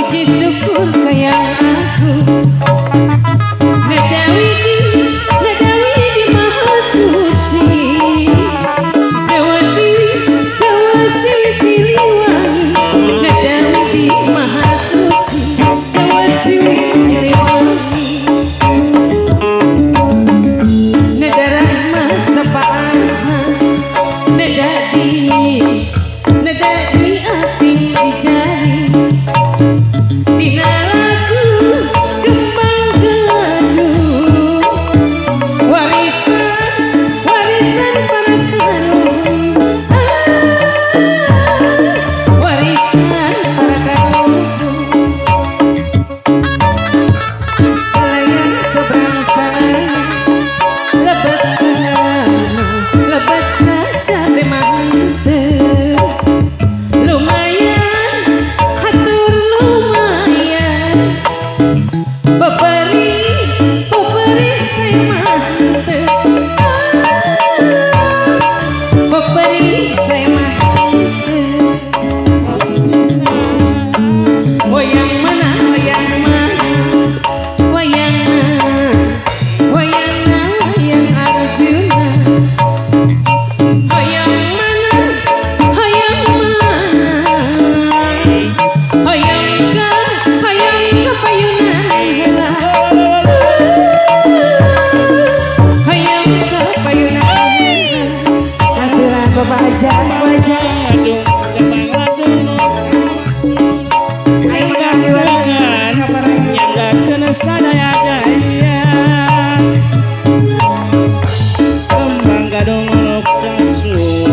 puji syukur kayak aku. Nadawi di maha suci, sewasi siliwangi. Nadawi di maha suci, sewasi siliwangi. Nada rahmat sapaan, nada di api di jari. Dina lagu kembang gaduh, warisan para kalung, warisan para kalung. Selayang seberang sana, lebat kaca mantep. Lumayan, hatur lumayan. Baperi saya mantep. Baperi saya mantep. Wayang mana, wayang mana, wayang Arjuna. Hayang mana, hayang ka payunan heula. Hayang ka payunan heula. Saturan Bapak Ajat, wajah. Ayo magandang warisan nyanggakeun sadaya daya. Kembang gadung langsung.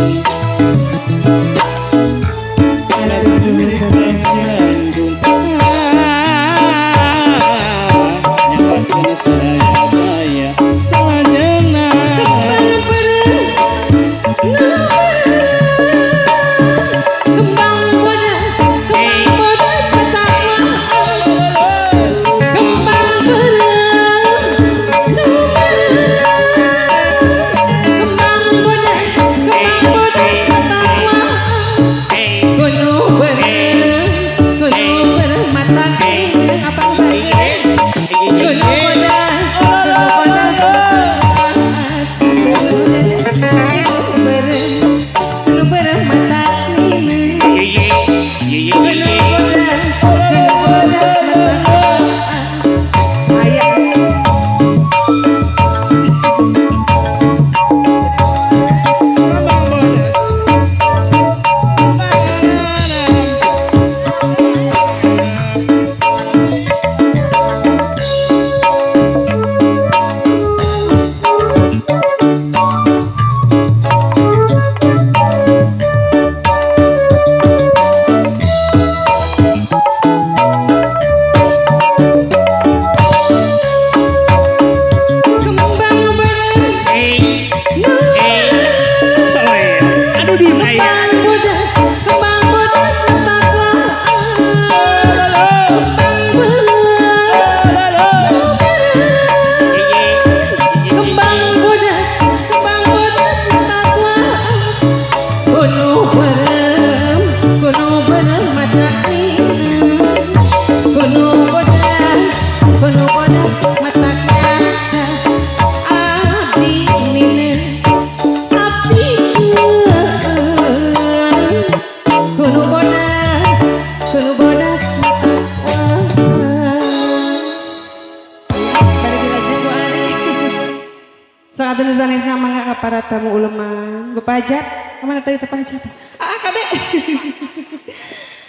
Sangat sanes ngamangga para tamu ulama. Bapak Ajat, kemana tadi tepan siapa? Kadek.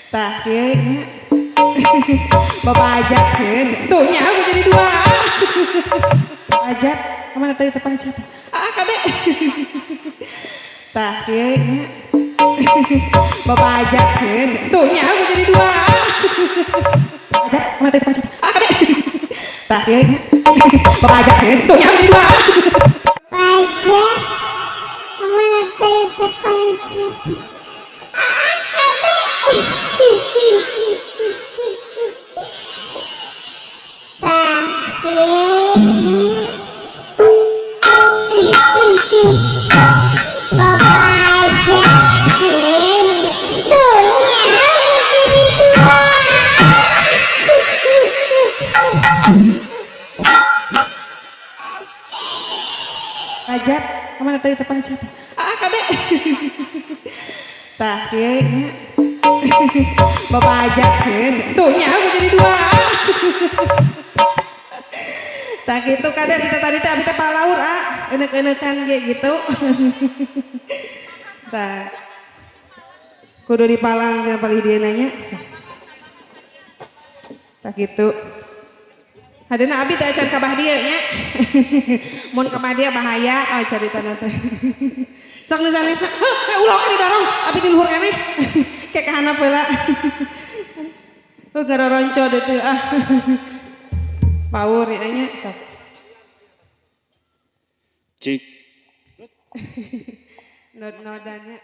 Tah, kieu nya. Bapak Ajat, tuh nya aku jadi dua. Bapak Ajat, kemana tadi tepan siapa? Kadek. Tah, kieu nya. Bapak Ajat, tuh nya aku jadi dua. Bapak Ajat, kemana tadi tepan siapa? Kadek. Tah, kieu nya. Bapak Ajat, tuh nya aku jadi dua. Wajah kemana tadi tepan siapa? Bapak aja Pajat, kemana tadi teh pajat? Kadek. Tah kieu nya. Babajatkeun. Tuh nya aku jadi dua. Tah kitu kadek tadi teh abi teh palaur euneuk-euneukan ge gitu. Tah. Kudu dipalang cenah palidieuna nya. Tah kitu. Hadeuna abi teh acan ka bah dieu nya. Mun ka bah dieu bahaya caritana teh. Sok nu sanesna, ulah ka didorong, abi di luhur keneh. Kayak kahana heula. Garoroncod itu Power ya nya sok. Cik. Nod-nodannya.